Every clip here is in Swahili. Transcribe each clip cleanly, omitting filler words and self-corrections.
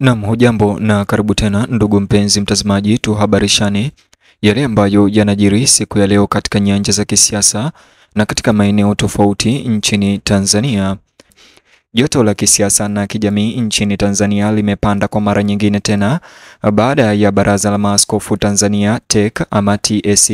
Naam, hujambo na karibu tena ndugu mpenzi mtazamaji, tuhabarishane yale ambayo yanajiri siku ya leo katika nyanja za kisiasa na katika maeneo tofauti nchini Tanzania. Joto la kisiasa na kijamii nchini Tanzania limepanda kwa mara nyingine tena baada ya Baraza la Maaskofu Tanzania TEC ama TSC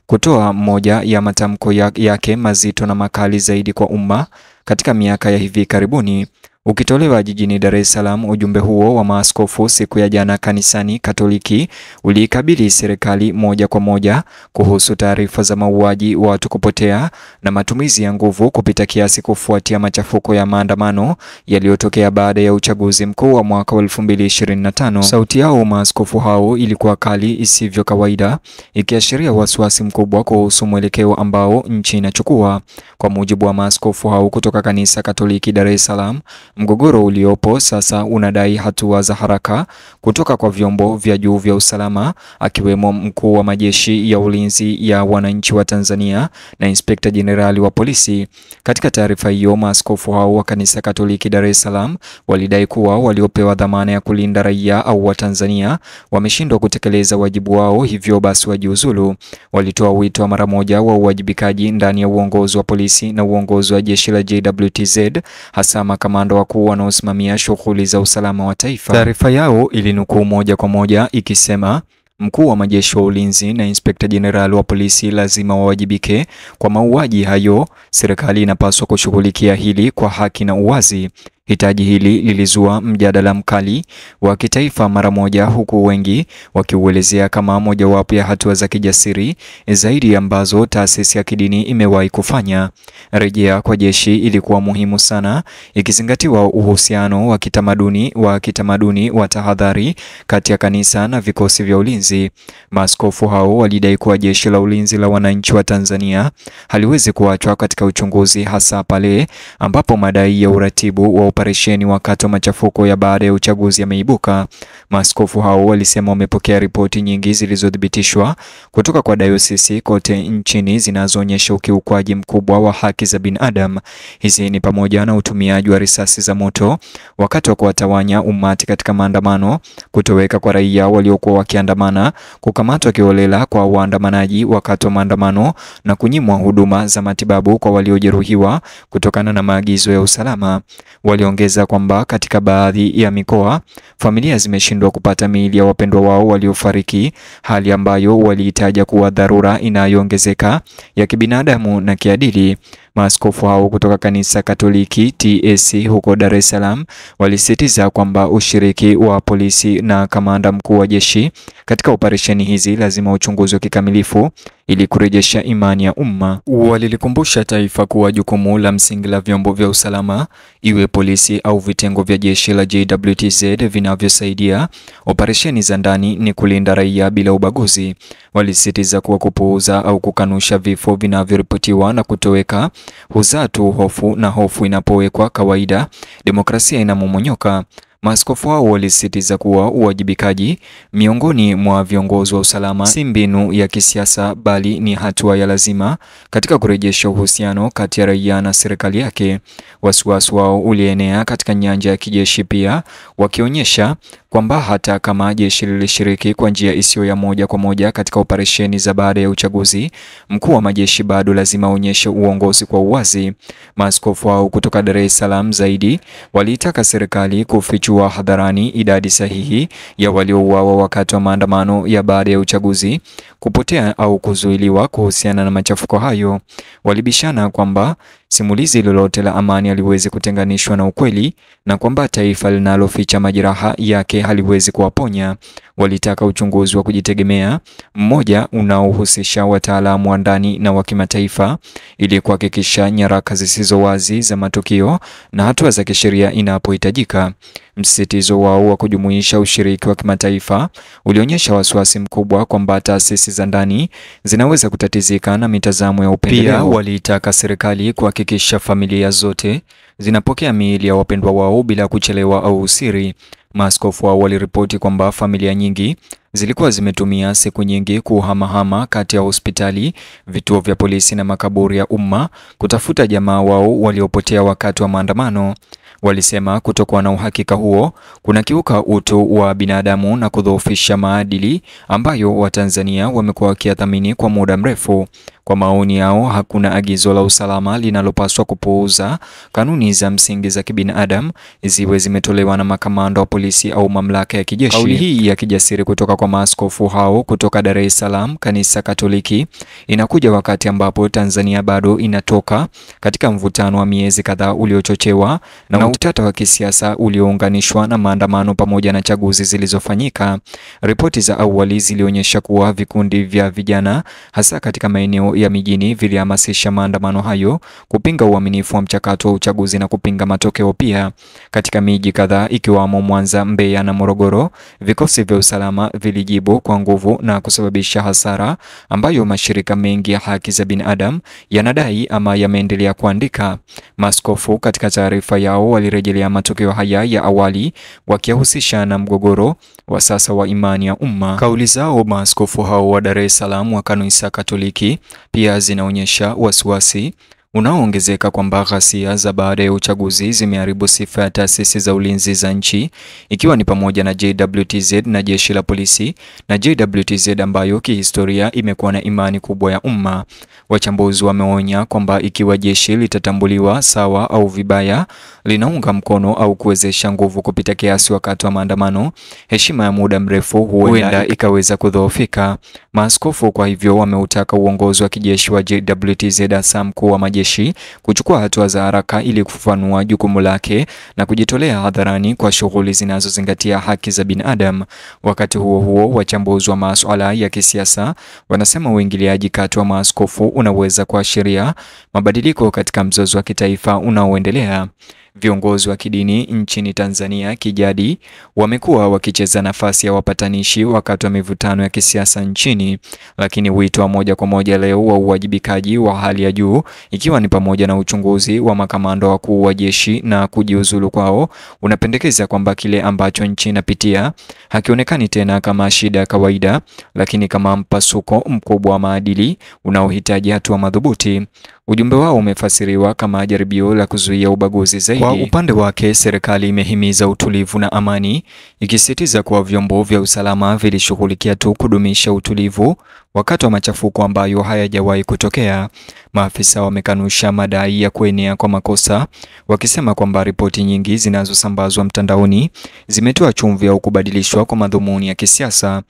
kutoa moja ya matamko yake mazito na makali zaidi kwa umma katika miaka ya hivi karibuni. Ukitolewa jijini Dar es Salaam, ujumbe huo wa maaskofu siku ya jana kanisani Katoliki uliikabili serikali moja kwa moja kuhusu taarifa za mauaji, watu kupotea na matumizi ya nguvu kupita kiasi kufuatia machafuko ya maandamano yaliyotokea baada ya uchaguzi mkuu wa mwaka 2025. Sauti yao maaskofu hao ilikuwa kali isivyo kawaida, ikiashiria wasiwasi mkubwa kuhusu mwelekeo ambao nchi inachukua. Kwa mujibu wa maaskofu hao kutoka kanisa Katoliki Dar es Salaam, mgogoro uliopo sasa unadai hatua za haraka kutoka kwa vyombo vya juu vya usalama, akiwemo mkuu wa majeshi ya ulinzi ya wananchi wa Tanzania na inspekta jenerali wa polisi. Katika taarifa hiyo, maaskofu hao wa kanisa Katoliki Dar es Salaam walidai kuwa waliopewa dhamana ya kulinda raia au wa Tanzania wameshindwa kutekeleza wajibu wao, hivyo basi wajiuzulu. Walitoa wito wa mara moja wa uwajibikaji ndani ya uongozi wa polisi na uongozi wa jeshi la JWTZ, hasa makamanda wakuu wanaosimamia shughuli za usalama wa taifa. Taarifa yao ilinukuu moja kwa moja ikisema, mkuu wa majeshi wa ulinzi na inspekta jenerali wa polisi lazima wawajibike kwa mauaji hayo. Serikali inapaswa kushughulikia hili kwa haki na uwazi. Hitaji hili lilizua mjadala mkali wa kitaifa mara moja, huku wengi wakiuelezea kama mojawapo ya hatua za kijasiri zaidi ambazo taasisi ya kidini imewahi kufanya. Rejea kwa jeshi ilikuwa muhimu sana, ikizingatiwa uhusiano wa kitamaduni wa tahadhari kati ya kanisa na vikosi vya ulinzi. Maaskofu hao walidai kuwa jeshi la ulinzi la wananchi wa Tanzania haliwezi kuachwa katika uchunguzi, hasa pale ambapo madai ya uratibu wa operesheni wakati wa machafuko ya baada ya uchaguzi yameibuka. Maaskofu hao walisema wamepokea ripoti nyingi zilizothibitishwa kutoka kwa dayosisi kote nchini zinazoonyesha ukiukwaji mkubwa wa haki za binadamu. Hizi ni pamoja na utumiaji wa risasi za moto wakati wa kuwatawanya umati katika maandamano, kutoweka kwa raia waliokuwa wakiandamana, kukamatwa kiholela kwa waandamanaji wakati wa maandamano na kunyimwa huduma za matibabu kwa waliojeruhiwa kutokana na maagizo ya usalama. Waliongeza kwamba katika baadhi ya mikoa familia zimeshindwa kupata miili ya wapendwa wao waliofariki, hali ambayo waliitaja kuwa dharura inayoongezeka ya kibinadamu na kiadili. Maaskofu hao kutoka kanisa Katoliki TSC huko Dar es Salaam walisisitiza kwamba ushiriki wa polisi na kamanda mkuu wa jeshi katika operesheni hizi lazima uchunguzwe kikamilifu ili kurejesha imani ya umma. Walilikumbusha taifa kuwa jukumu la msingi la vyombo vya usalama, iwe polisi au vitengo vya jeshi la JWTZ vinavyosaidia operesheni za ndani, ni kulinda raia bila ubaguzi. Walisisitiza kuwa kupuuza au kukanusha vifo vinavyoripotiwa na kutoweka huzaa tu hofu, na hofu inapowekwa kawaida, demokrasia inamomonyoka. Maaskofu hao walisisitiza kuwa uwajibikaji miongoni mwa viongozi wa usalama si mbinu ya kisiasa, bali ni hatua ya lazima katika kurejesha uhusiano kati ya raia na serikali yake. Wasiwasi wao ulienea katika nyanja ya kijeshi pia, wakionyesha kwamba hata kama jeshi lilishiriki kwa njia isiyo ya moja kwa moja katika operesheni za baada ya uchaguzi, mkuu wa majeshi bado lazima aonyeshe uongozi kwa uwazi. Maaskofu hao kutoka Dar es Salaam zaidi waliitaka serikali kufichua hadharani idadi sahihi ya waliouawa wakati wa maandamano ya baada ya uchaguzi, kupotea au kuzuiliwa kuhusiana na machafuko hayo. Walibishana kwamba simulizi lolote la amani haliwezi kutenganishwa na ukweli na kwamba taifa linaloficha majeraha yake haliwezi kuwaponya. Walitaka uchunguzi wa kujitegemea mmoja unaohusisha wataalamu wa ndani na wa kimataifa ili kuhakikisha nyaraka zisizo wazi za matukio na hatua za kisheria inapohitajika. Msisitizo wao wa kujumuisha ushiriki wa kimataifa ulionyesha wasiwasi mkubwa kwamba taasisi za ndani zinaweza kutatizika na mitazamo ya upendeleo. Pia waliitaka serikali kuhakikisha familia zote zinapokea miili ya wapendwa wao bila kuchelewa au usiri. Maaskofu hao waliripoti kwamba familia nyingi zilikuwa zimetumia siku nyingi kuhamahama kati ya hospitali, vituo vya polisi na makaburi ya umma kutafuta jamaa wao waliopotea wakati wa maandamano. Walisema kutokuwa na uhakika huo kunakiuka utu wa binadamu na kudhoofisha maadili ambayo Watanzania wamekuwa wakiyathamini kwa muda mrefu. Kwa maoni yao, hakuna agizo la usalama linalopaswa kupuuza kanuni za msingi za kibinadamu, ziwe zimetolewa na makamanda wa polisi au mamlaka ya kijeshi. Kauli hii ya kijasiri kutoka kwa maaskofu hao kutoka Dar es Salaam, Kanisa Katoliki, inakuja wakati ambapo Tanzania bado inatoka katika mvutano wa miezi kadhaa uliochochewa na utata wa kisiasa uliounganishwa na maandamano pamoja na chaguzi zilizofanyika. Ripoti za awali zilionyesha kuwa vikundi vya vijana hasa katika maeneo ya mijini vilihamasisha maandamano hayo kupinga uaminifu wa mchakato wa uchaguzi na kupinga matokeo pia. Katika miji kadhaa ikiwamo Mwanza, Mbeya na Morogoro, vikosi vya usalama vilijibu kwa nguvu na kusababisha hasara ambayo mashirika mengi ya haki za binadamu yanadai ama yameendelea kuandika. Maaskofu katika taarifa yao walirejelea matokeo haya ya awali wakihusisha na mgogoro wa sasa wa imani ya umma. Kauli zao maaskofu hao wa Dar es Salaam wa Kanisa Katoliki pia zinaonyesha wasiwasi unaoongezeka kwamba ghasia za baada ya uchaguzi zimeharibu sifa ya taasisi za ulinzi za nchi, ikiwa ni pamoja na JWTZ na jeshi la polisi, na JWTZ ambayo kihistoria imekuwa na imani kubwa ya umma. Wachambuzi wameonya kwamba ikiwa jeshi litatambuliwa sawa au vibaya, linaunga mkono au kuwezesha nguvu kupita kiasi wakati wa maandamano, heshima ya muda mrefu huenda ikaweza kudhoofika. Maaskofu kwa hivyo wameutaka uongozi wa kijeshi wa JWTZ hasa mkuu wa majeshi kuchukua hatua za haraka ili kufafanua jukumu lake na kujitolea hadharani kwa shughuli zinazozingatia haki za binadamu. Wakati huo huo, wachambuzi wa masuala ya kisiasa wanasema uingiliaji kati wa maaskofu unaweza kuashiria mabadiliko katika mzozo wa kitaifa unaoendelea. Viongozi wa kidini nchini Tanzania kijadi wamekuwa wakicheza nafasi ya wapatanishi wakati wa mivutano ya kisiasa nchini, lakini wito wa moja kwa moja leo wa uwajibikaji wa hali ya juu, ikiwa ni pamoja na uchunguzi wa makamanda wakuu wa jeshi na kujiuzulu kwao, unapendekeza kwamba kile ambacho nchi inapitia hakionekani tena kama shida ya kawaida, lakini kama mpasuko mkubwa wa maadili unaohitaji hatua madhubuti. Ujumbe wao umefasiriwa kama jaribio la kuzuia ubaguzi zaidi. Kwa upande wake, serikali imehimiza utulivu na amani, ikisisitiza kuwa vyombo vya usalama vilishughulikia tu kudumisha utulivu wakati wa machafuko ambayo hayajawahi kutokea. Maafisa wamekanusha madai ya kuenea kwa makosa, wakisema kwamba ripoti nyingi zinazosambazwa mtandaoni zimetoa chumvi au kubadilishwa kwa madhumuni ya kisiasa.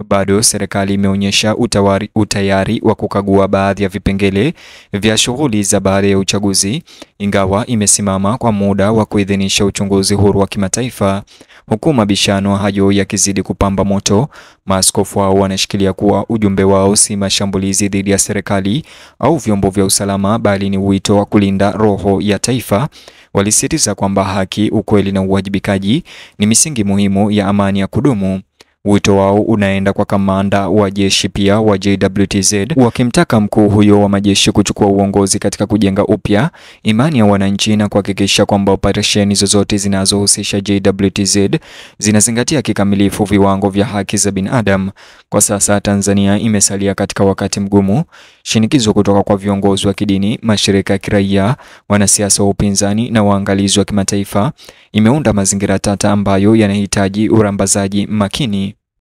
Bado serikali imeonyesha utayari wa kukagua baadhi ya vipengele vya shughuli za baada ya uchaguzi, ingawa imesimama kwa muda wa kuidhinisha uchunguzi huru wa kimataifa. Huku mabishano hayo yakizidi kupamba moto, maaskofu hao wanashikilia kuwa ujumbe wao si mashambulizi dhidi ya serikali au vyombo vya usalama, bali ni wito wa kulinda roho ya taifa. Walisisitiza kwamba haki, ukweli na uwajibikaji ni misingi muhimu ya amani ya kudumu. Wito wao unaenda kwa kamanda wa jeshi pia wa JWTZ, wakimtaka mkuu huyo wa majeshi kuchukua uongozi katika kujenga upya imani ya wananchi na kuhakikisha kwamba operesheni zozote zinazohusisha JWTZ zinazingatia kikamilifu viwango vya haki za binadamu. Kwa sasa Tanzania imesalia katika wakati mgumu. Shinikizo kutoka kwa viongozi wa kidini, mashirika ya kiraia, wanasiasa wa upinzani na waangalizi wa kimataifa imeunda mazingira tata ambayo yanahitaji urambazaji makini.